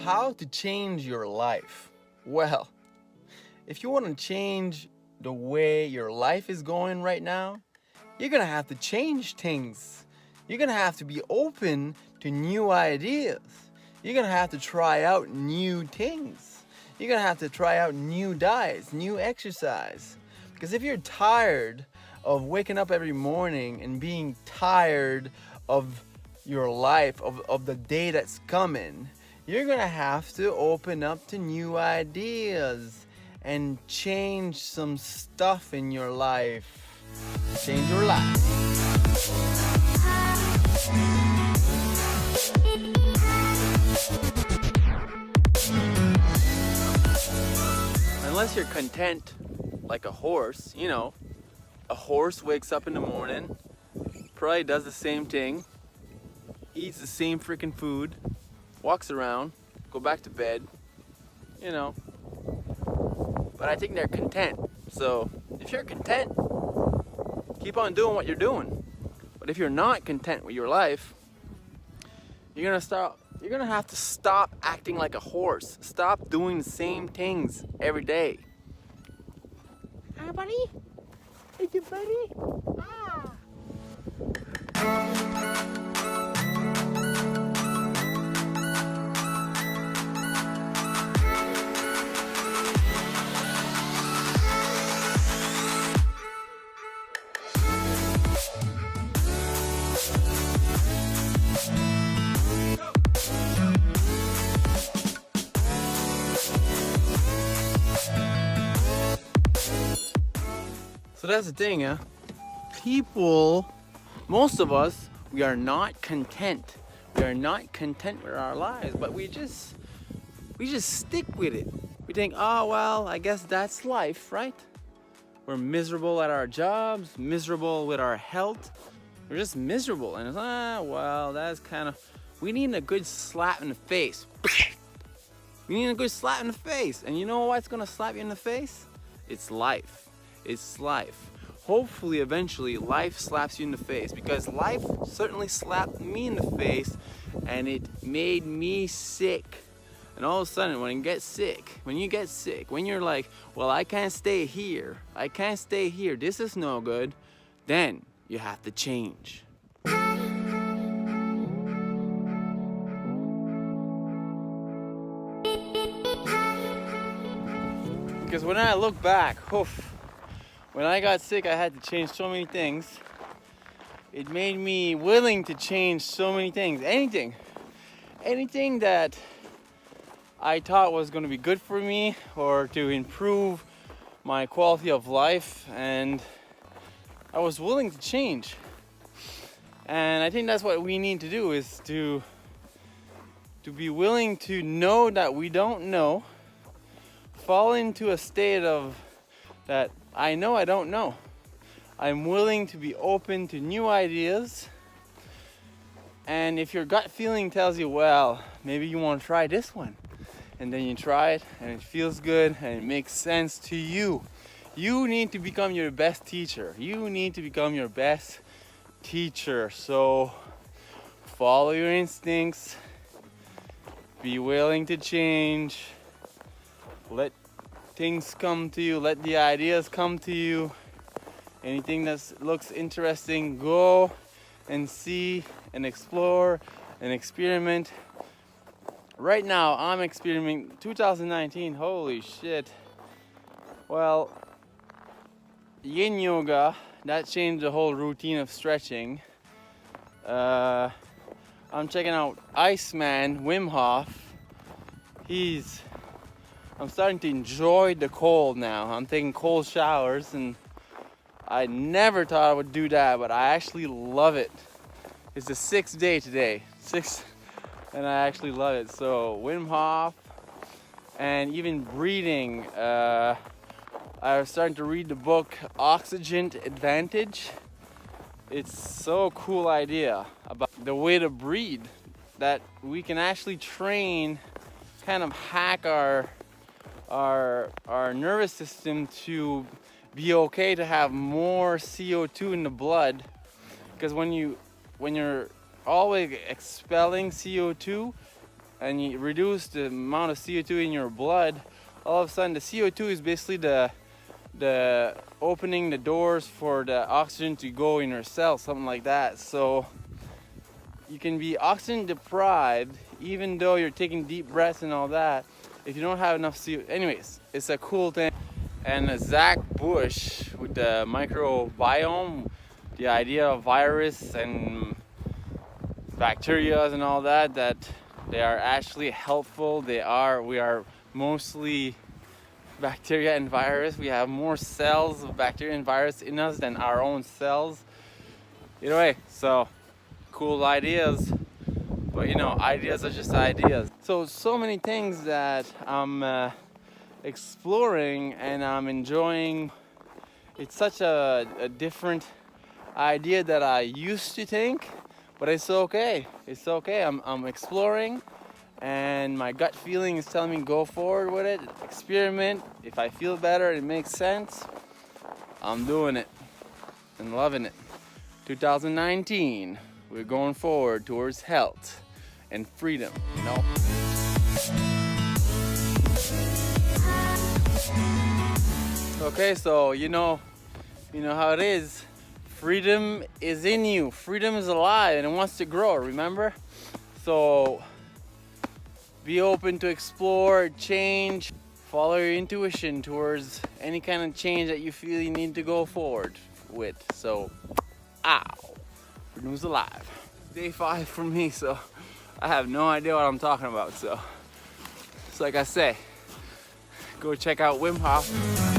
How to change your life? Well, if you want to change the way your life is going right now, you're gonna have to change things. You're gonna have to be open to new ideas. You're gonna have to try out new things. You're gonna have to try out new diets, new exercise. Because if you're tired of waking up every morning and being tired of your life, of the day that's coming, you're gonna have to open up to new ideas and change some stuff in your life. Change your life. Unless you're content like a horse, a horse wakes up in the morning, probably does the same thing, eats the same freaking food, walks around, go back to bed, But I think they're content. So if you're content, keep on doing what you're doing. But if you're not content with your life, you're gonna have to stop acting like a horse. Stop doing the same things every day. Hi, buddy. Hey, you buddy. Ah. So that's the thing, huh? Most of us, we are not content. We are not content with our lives, but we just stick with it. We think, oh, well, I guess that's life, right? We're miserable at our jobs, miserable with our health. We're just miserable. And it's, well, that's we need a good slap in the face. We need a good slap in the face. And you know what's gonna slap you in the face? It's life. It's life. Hopefully, eventually, life slaps you in the face, because life certainly slapped me in the face and it made me sick. And all of a sudden, when you get sick, when you're like, well, I can't stay here, this is no good, then you have to change. Because when I look back, when I got sick, I had to change so many things. It made me willing to change so many things. Anything that I thought was going to be good for me or to improve my quality of life, and I was willing to change. And I think that's what we need to do, is to be willing to know that we don't know, fall into a state of that I know I don't know. I'm willing to be open to new ideas. And if your gut feeling tells you, well, maybe you want to try this one, and then you try it and it feels good and it makes sense to you, you need to become your best teacher. So follow your instincts, be willing to change, let things come to you, let the ideas come to you. Anything that looks interesting, go and see and explore and experiment. Right now, I'm experimenting. 2019, holy shit. Well, yin yoga, that changed the whole routine of stretching. I'm checking out Iceman, Wim Hof. I'm starting to enjoy the cold now. I'm taking cold showers, and I never thought I would do that, but I actually love it. It's the 6th day today. And I actually love it. So Wim Hof, and even breathing. I was starting to read the book Oxygen Advantage. It's so cool idea about the way to breathe, that we can actually train, kind of hack our nervous system to be okay to have more CO2 in the blood. Because when you're always expelling CO2, and you reduce the amount of CO2 in your blood, all of a sudden the CO2 is basically the opening the doors for the oxygen to go in your cells, something like that. So you can be oxygen deprived even though you're taking deep breaths and all that if you don't have enough CO2. Anyways, it's a cool thing. And Zach Bush with the microbiome, the idea of virus and bacteria and all that, that they are actually helpful. We are mostly bacteria and virus. We have more cells of bacteria and virus in us than our own cells. Either way, so cool ideas, but you know, ideas are just ideas. So many things that I'm exploring and I'm enjoying. It's such a different idea that I used to think, but it's okay. It's okay. I'm exploring, and my gut feeling is telling me go forward with it, experiment. If I feel better, it makes sense, I'm doing it and loving it. 2019, we're going forward towards health and freedom, you know? Okay, so you know how it is. Freedom is in you. Freedom is alive and it wants to grow, remember? So be open to explore, change, follow your intuition towards any kind of change that you feel you need to go forward with. So, freedom's alive. Day 5 for me, so I have no idea what I'm talking about. So it's like I say, go check out Wim Hof.